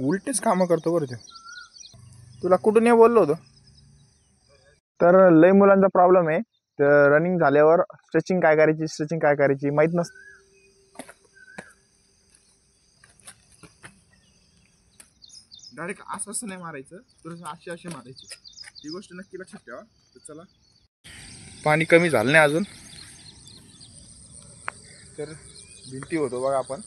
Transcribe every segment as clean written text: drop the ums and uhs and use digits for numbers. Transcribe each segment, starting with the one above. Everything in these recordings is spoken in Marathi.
उलटेच कामं करतो बरं ते. तुला कुठून ये बोललो होतो. तर लय मुलांचा प्रॉब्लेम आहे. तर रनिंग झाल्यावर स्ट्रेचिंग काय करायची माहीत नसतं. डायरेक्ट असं नाही मारायचं, तर असे मारायचे. ही गोष्ट नक्की लक्षात ठेवा. तर चला, पाणी कमी झालं नाही अजून, तर भिंती होतो बघा आपण.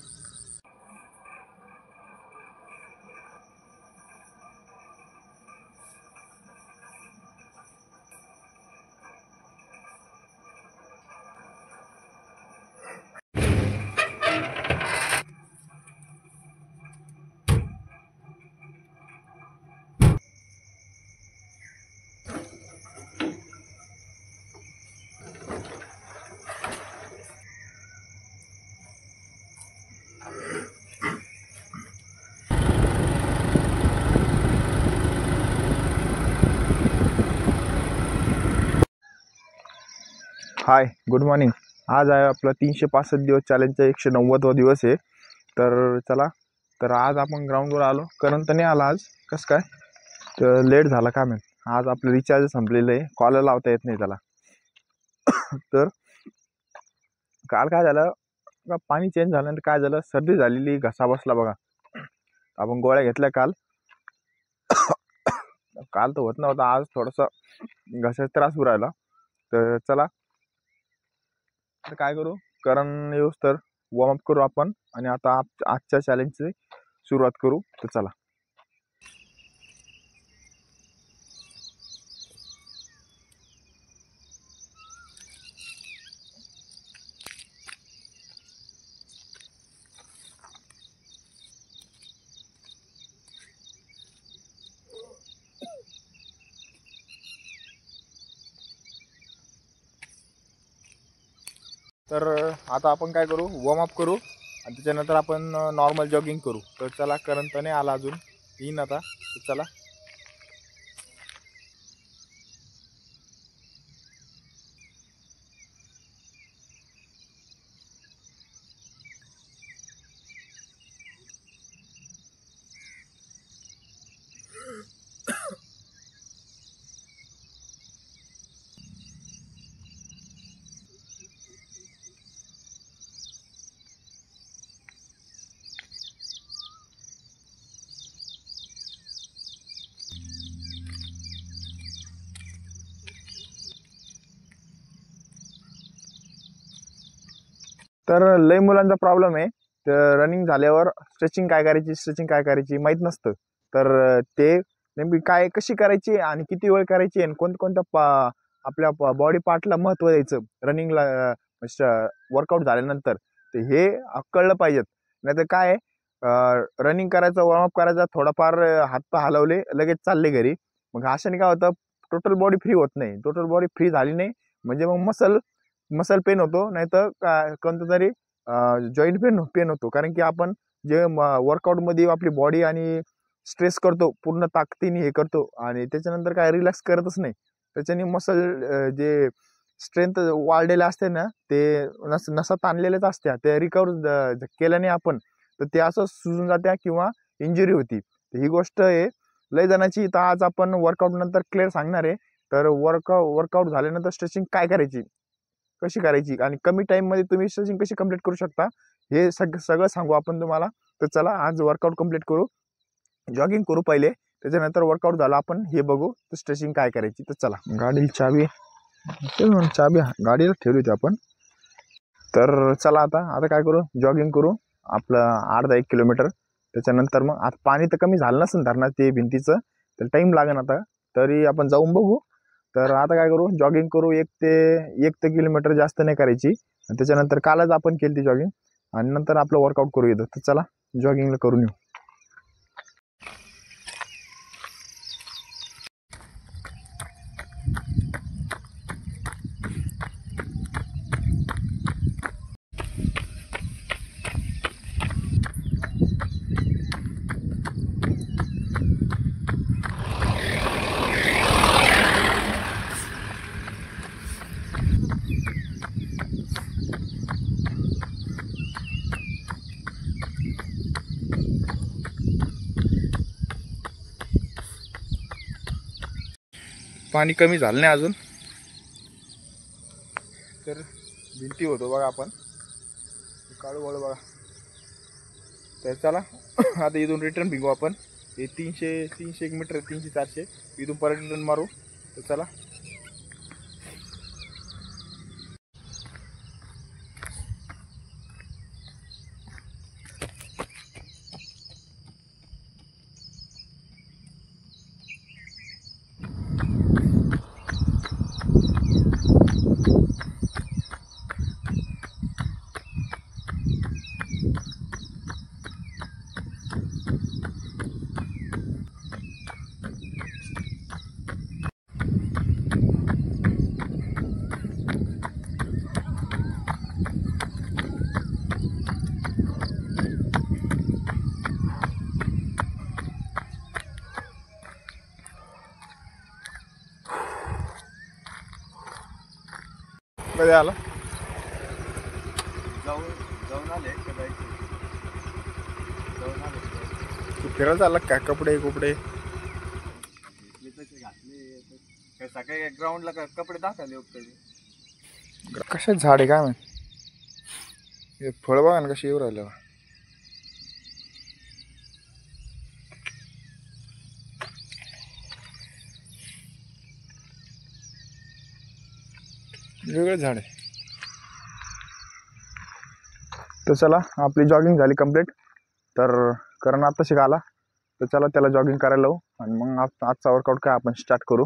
हाय, गुड मॉर्निंग. आज आहे आपला 365 दिवस चॅलेंजचा 190वा दिवस आहे. तर चला, तर आज आपण ग्राउंडवर आलो. करंट नाही आला आज, कसं काय तर लेट झाला का माहीत. आज आपलं रिचार्ज संपलेलं आहे, कॉल लावता येत नाही त्याला. तर काल काय झालं, पाणी चेंज झाल्यानंतर काय झालं, सर्दी झालेली, घसा बसला बघा. आपण गोळ्या घेतल्या काल तर होत नव्हता. आज थोडासा घशाचा त्रास होऊ राहिला. तर चला, तर काय करू, कारण येऊस तर वॉर्मअप करू आपण आणि आता आजच्या चॅलेंजची सुरुवात करू. तर चला. तर आता आपण काय करू, वॉर्मअप करू आणि त्याच्यानंतर आपण नॉर्मल जॉगिंग करू. तर चला, करंट नाही आला अजून, येईन आता. तर चला. तर लय मुलांचा प्रॉब्लेम आहे. तर रनिंग झाल्यावर स्ट्रेचिंग काय करायची माहीत नसतं. तर ते नेमकी काय, कशी करायची आणि किती वेळ करायची आणि कोणत्या आपल्या बॉडी पार्टला महत्त्व द्यायचं रनिंगला, वर्कआउट झाल्यानंतर, तर हे कळलं पाहिजेत. नाही तर काय, रनिंग करायचं, वॉर्मअप करायचा, थोडाफार हातपाय हलवले, लगेच चालले घरी. मग अशाने काय होतं, टोटल बॉडी फ्री होत नाही. टोटल बॉडी फ्री झाली नाही म्हणजे मग मसल पेन होतो, नाही तर कोणतं तरी जॉईंट पेन होतो. कारण की आपण जे वर्कआउटमध्ये आपली बॉडी आणि स्ट्रेस करतो, पूर्ण ताकदीने हे करतो आणि त्याच्यानंतर काय रिलॅक्स करतच नाही. त्याच्याने मसल जे स्ट्रेंथ वाढलेले असते ना, ते नसा ताणलेलेच असत्या, ते रिकवर केल्याने आपण, तर ते असं सुजून जात्या किंवा इंजुरी होती. तर ही गोष्ट आहे लय जणांची. तर आज आपण वर्कआउट नंतर क्लिअर सांगणार आहे. तर वर्कआउट झाल्यानंतर स्ट्रेचिंग काय करायची, कशी करायची आणि कमी टाईममध्ये तुम्ही स्ट्रेचिंग कशी कंप्लीट करू शकता, हे सगळं सांगू आपण तुम्हाला. तर चला, आज वर्कआउट कंप्लीट करू. जॉगिंग करू पहिले, त्याच्यानंतर वर्कआउट झाला आपण हे बघू तर स्ट्रेचिंग काय करायची. तर चला. गाडीला चाबी गाडीला ठेवली होती आपण. तर चला, आता काय करू, जॉगिंग करू आपलं अर्धा 1 किलोमीटर. त्याच्यानंतर मग आता पाणी तर कमी झालं नसेल धरणात ते भिंतीचं, तर टाईम लागेल आता, तरी आपण जाऊन बघू. तर आता काय करू, जॉगिंग करू. 1 किलोमीटर जास्त नाही करायची. त्याच्यानंतर कालच आपण केली ती जॉगिंग आणि नंतर आपलं वर्कआउट करू येतं. तर चला, जॉगिंगला करून येऊ. पाणी कमी झालं नाही अजून, तर भिंती होतो बघा आपण काळू वळ बघा. तर चला आता इथून रिटर्न भिंगू आपण. हे 300 1 मीटर 300 400 इथून परत रिटर्न मारू. तर चला कधी आला जाऊन आले तू फिरायला चालला काय? कपडे तसे घातले सकाळी ग्राउंडला कपडे दाखवले कशात झाड आहे काय माहिती. फळ बघा ना कशी येऊ राहिलं. वेगळं झाड आहे. तर चला आपली जॉगिंग झाली कंप्लीट. तर करण आता शिकायला, तर चला त्याला जॉगिंग करायला लावू आणि मग आजचा वर्कआउट काय आपण स्टार्ट करू.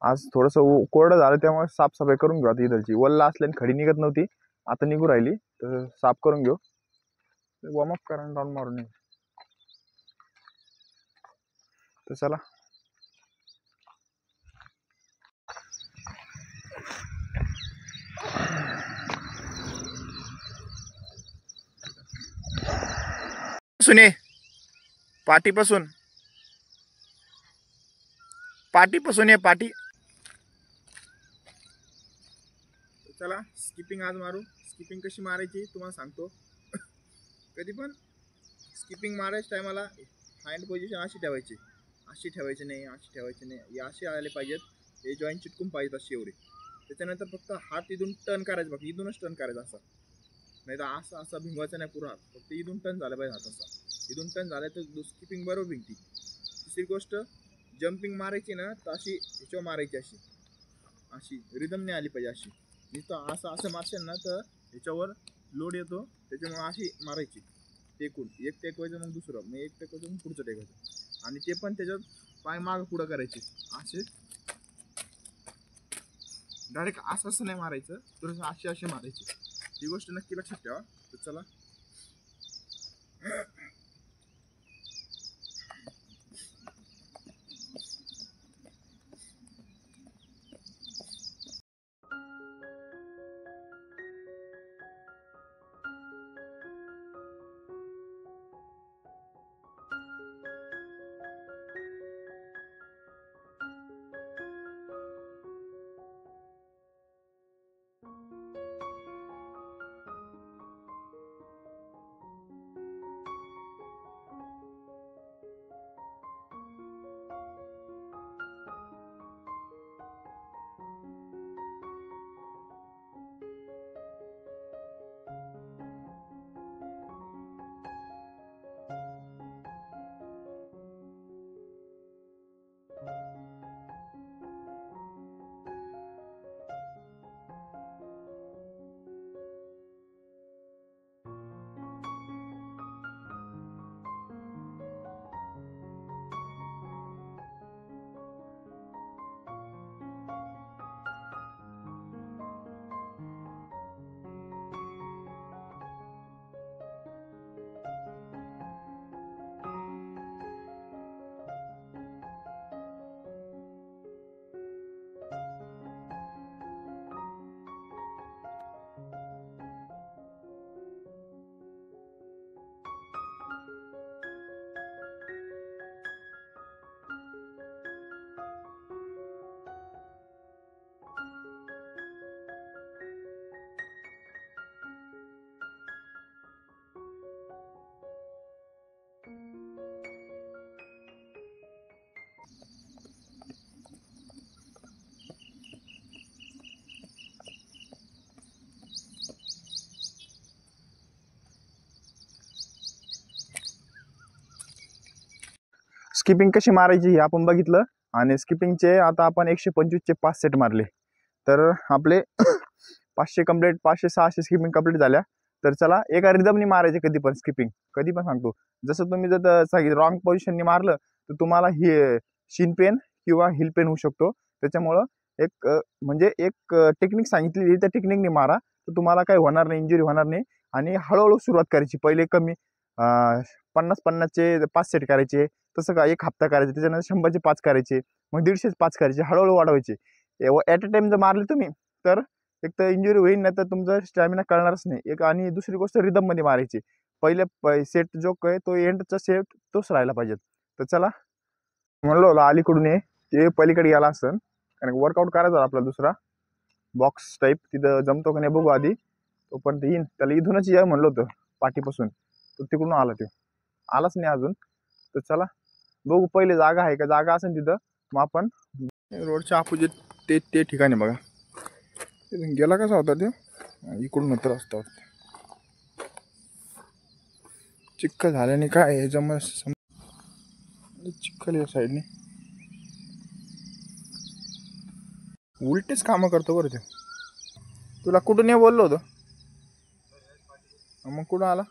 आज थोडंसं कोरडं झालं त्यामुळे साफसफाई करून घेऊ. आता इथलची वल्ला असल्याने खडी निघत नव्हती, आता निघू राहिली. तर साफ करून घेऊ. वॉर्मअप करा डाऊन मारून येऊ. तर चला सुने पाठीपासून ये पाठी. चला स्किपिंग आज मारू. स्किपिंग कशी मारायची तुम्हाला सांगतो. कधी पण स्किपिंग मारायच्या टायमाला हँड पोझिशन अशी ठेवायची नाही, हे असे आले पाहिजेत. हे जॉईंट चिटकून पाहिजेत अशी एवढे. त्याच्यानंतर फक्त हात इथून टर्न करायचं, फक्त इथूनच टर्न करायचं असं, नाही तर असं भिंगवायचं नाही पुरा हात. फक्त इथून टर्न झालं पाहिजे हात असा. इथून टर्न झालं तर स्किपिंग बरोबर भिंगती. दुसरी गोष्ट जम्पिंग मारायची ना तर अशी ह्याच्यावर मारायची, अशी रिदम नाही आली पाहिजे. अशी नुसतं असं मारशाल ना तर ह्याच्यावर लोड येतो, त्याच्यामुळे अशी मारायची. टेकून एक टेकवायचं, मग दुसरं, मग एक टेकवायचं, मग पुढचं टेकवायचं. आणि ते पण त्याच्यात पाय माग पुढं करायचे असे. डायरेक्ट असं नाही मारायचं, थोडंसं असे मारायचे. ही गोष्ट नक्की लक्षात ठेवा. तर चला स्किपिंग कशी मारायची हे आपण बघितलं आणि स्किपिंगचे आता आपण 125चे 5 सेट मारले तर आपले 500 कंप्लीट, 500-600 स्किपिंग कंप्लीट झाल्या. तर चला एका रिदमनी मारायचे कधी पण स्किपिंग, कधी पण सांगतो. जसं तुम्ही जर रॉंग पोझिशननी मारलं तर तुम्हाला ही शिन पेन किंवा हिल पेन होऊ शकतो. त्याच्यामुळं म्हणजे एक टेक्निक सांगितलेली, त्या टेक्निकने मारा तर तुम्हाला काही होणार नाही, इंजुरी होणार नाही. आणि हळूहळू सुरुवात करायची. पहिले कमी 50-50चे 5 सेट करायचे, तसं का 1 हप्ता करायचे, त्याच्यानंतर 100चे 5 करायचे, मग 150चे 5 करायचे, हळूहळू वाढवायचे. ॲट अ टाइम जर मारले तुम्ही तर एक तर इंजुरी होईल, नाही तर तुमचा स्टॅमिना कळणारच नाही. एक आणि दुसरी गोष्ट रिदममध्ये मारायची. पहिले सेट जो आहे तो एंडचा सेट तोच राहायला पाहिजे. तर चला म्हणलो अलीकडून ये ते पलीकडे गेला असेल, कारण वर्कआउट करायचा आपला दुसरा बॉक्स टाईप, तिथं जमतो का नाही बघू आधी. तोपर्यंत येईन त्याला इथूनच या म्हणलं होतं पाठीपासून, तो तिकडून आला, तो आलाच नाही अजून. तर चला बघू पहिले जागा आहे का, जागा असेल तिथं मग आपण रोडच्या अपोजिट ते ठिकाणी बघा. तिथून गेला कसा होता ते, इकडून होतं रस्ता, चिखल झाल्याने काय चिखल या साईडने उलटेच कामं करतो बरं ते. तुला कुठून ये बोललो होतो, मग कुठं आला?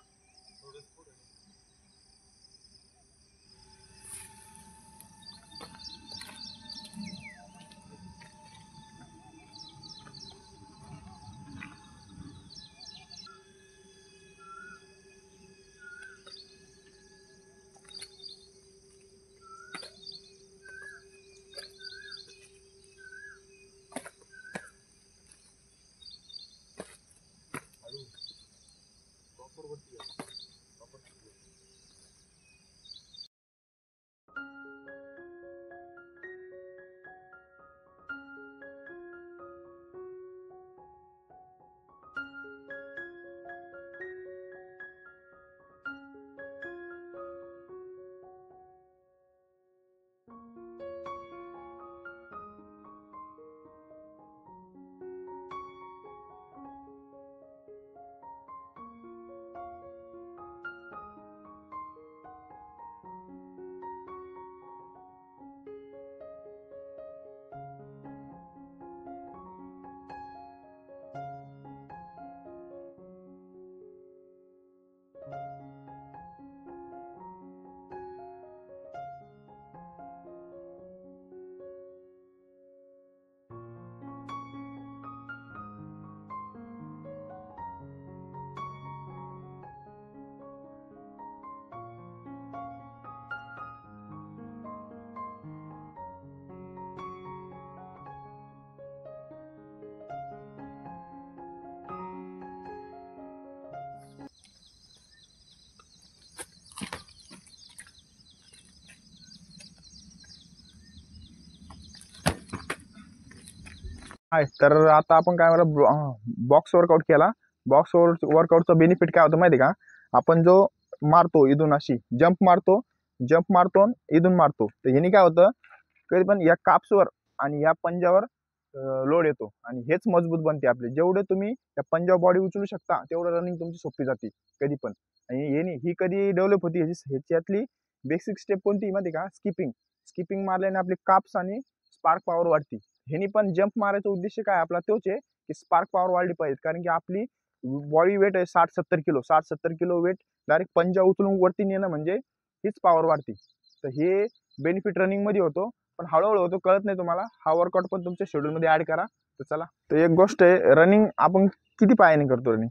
आहे. तर आता आपण काय म्हणलं, बॉक्स वर्कआउट केला. बॉक्स वर्कआउटचा बेनिफिट काय होतं माहिती आहे का, आपण जो मारतो इथून अशी जंप मारतो इथून मारतो, तर ह्यानी काय होतं, कधी पण या काप्सवर आणि या पंजावर लोड येतो आणि हेच मजबूत बनते आपले. जेवढे तुम्ही त्या पंजावर बॉडी उचलू शकता तेवढं रनिंग तुमची सोपी जाते कधी पण. आणि ही कधी डेव्हलप होती, ह्याच्यातली बेसिक स्टेप कोणती माहिती का, स्किपिंग मारल्याने आपले काप्स आणि स्पार्क पॉवर वाढते. ह्यानी पण जंप मारायचा उद्देश काय आपला तोच आहे की स्पार्क पॉवर वाढली पाहिजे. कारण की आपली बॉडी वेट आहे 60-70 किलो वेट डायरेक्ट पंजा उचलून वरती नेणं म्हणजे हीच पॉवर वाढते. तर हे बेनिफिट रनिंग मध्ये होतो, पण हळूहळू होतो, कळत नाही तुम्हाला. हा वर्कआउट पण तुमच्या शेड्यूल मध्ये ऍड करा. तर चला, तर एक गोष्ट आहे, रनिंग आपण किती पायाने करतो रनिंग,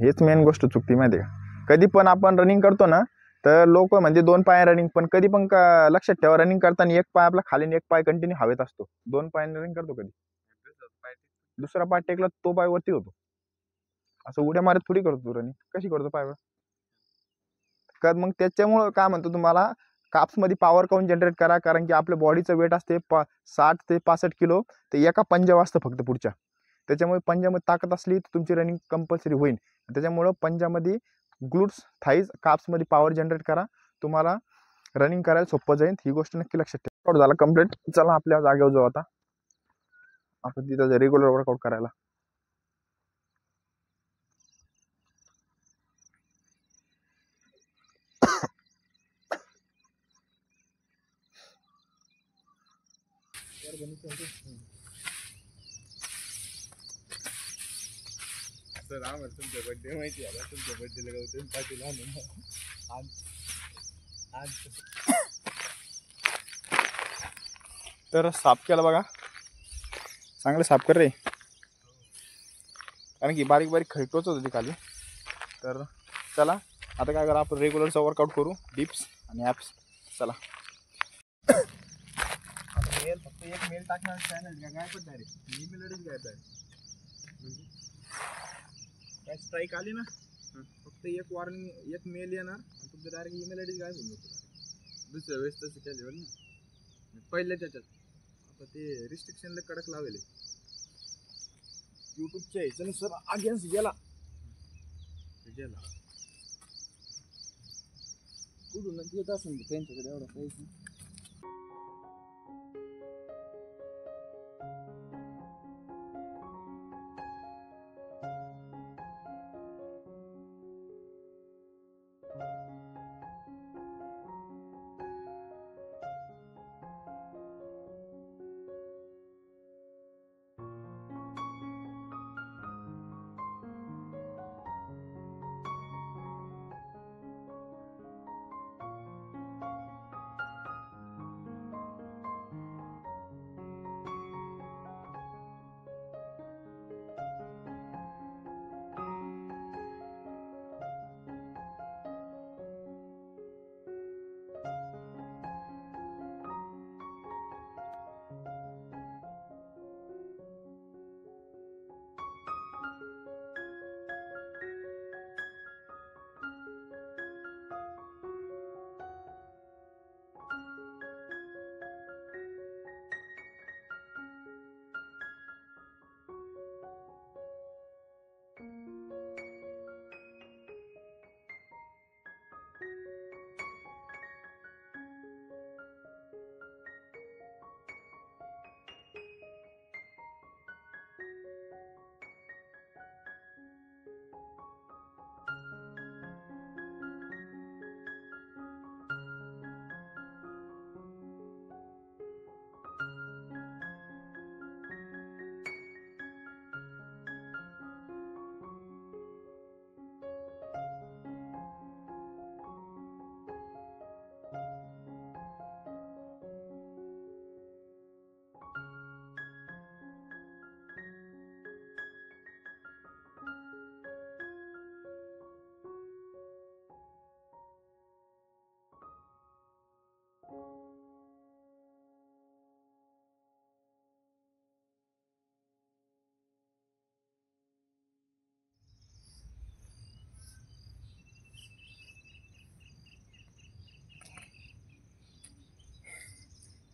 हेच मेन गोष्ट चुकती माहिती आहे का. कधी पण आपण रनिंग करतो ना तर लोक म्हणजे 2 पाय रनिंग, पण कधी पण लक्षात ठेवा, रनिंग करताना एक पाय आपला खाली आणि एक पाय कंटिन्यू हवेत असतो. 2 पायाने रनिंग करतो कधी, दुसरा पाय टेकला तो पाय वरती होतो. असं उड्या मारत थोडी करतो रनिंग, कशी करतो पायवर. तर मग त्याच्यामुळं काय म्हणतो तुम्हाला, काप्स मध्ये पॉवर काऊन जनरेट करा, कारण की आपल्या बॉडीचं वेट असते 60 ते 65 किलो, तर एका पंजा असतं फक्त पुढच्या. त्याच्यामुळे पंजामध्ये ताकद असली तर तुमची रनिंग कंपल्सरी होईल. त्याच्यामुळं पंजामध्ये ग्लूट्स, थाईज, काप्समध्ये पॉवर जनरेट करा, तुम्हाला रनिंग करायला सोपं जाईल. ही गोष्ट नक्की लक्षात ठेवा. झाला कंप्लीट. चला आपल्या जागेवर जाऊ आता आपण तिथं रेग्युलर वर्कआउट करायला. सर आम्हाला तुमच्या बड्डे माहिती आहे, तुमच्या बड्डेला गौतम पाटील आणून तर साफ केला बघा, चांगलं साफ कर रे, कारण की बारीक बारीक खळतोच होती खाली. तर चला आता काय करा, आपण रेग्युलरचा वर्कआउट करू, डिप्स आणि ॲप्स. चला मेल फक्त एक मेल टाकणार चॅनल काय पण डायरेक्ट ईमेलच घ्यायचं आहे. म्हणजे काय स्ट्राईक आली ना, फक्त एक वॉर्निंग, एक मेल येणार आणि तुमचं डायरेक्ट ईमेल आय डी काय होऊन जातो. दुसऱ्या वेळेस तसं केले ना पहिल्या त्याच्यात. आता ते रिस्ट्रिक्शनला कडक लावेल यूट्यूबच्या ह्याच्यानं सर अगेन्स्ट गेला. कुठून येत असेल त्यांच्याकडे एवढा पैसा.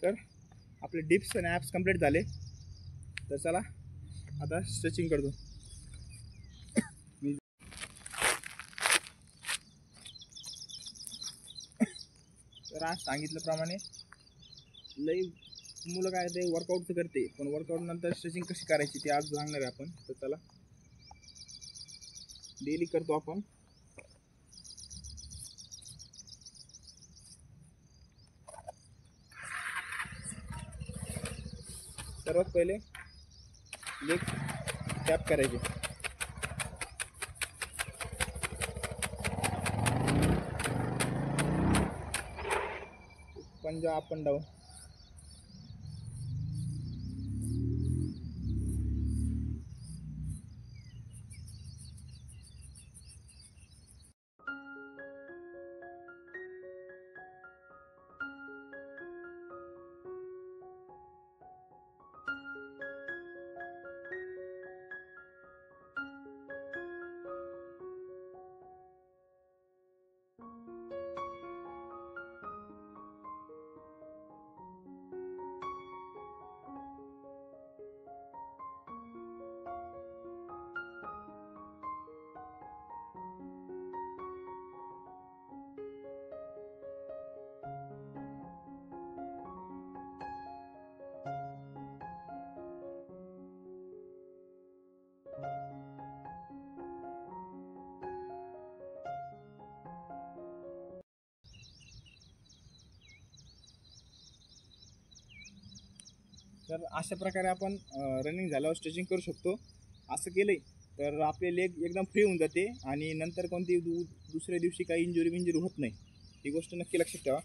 तर आपले डिप्स आणि ॲप्स कंप्लीट झाले. तर चला आता स्ट्रेचिंग करतो. तर आज सांगितल्याप्रमाणे लई मुलं काय ते वर्कआउट करते, पण वर्कआउट नंतर स्ट्रेचिंग कशी करायची ते आज सांगणार आहे आपण. तर चला डेली करतो आपण. सर्वात पहिले लेग टॅप करायचे. पंजा अप अँड डाऊन. तर अशा प्रकारे आपण रनिंग झाल्यावर स्ट्रेचिंग करू शकतो. असं केलं तर आपले लेग एकदम फ्री होऊन जाते आणि नंतर कोणती दुसऱ्या दिवशी काही इंजुरी होत नाही. ही गोष्ट नक्की लक्षात ठेवा.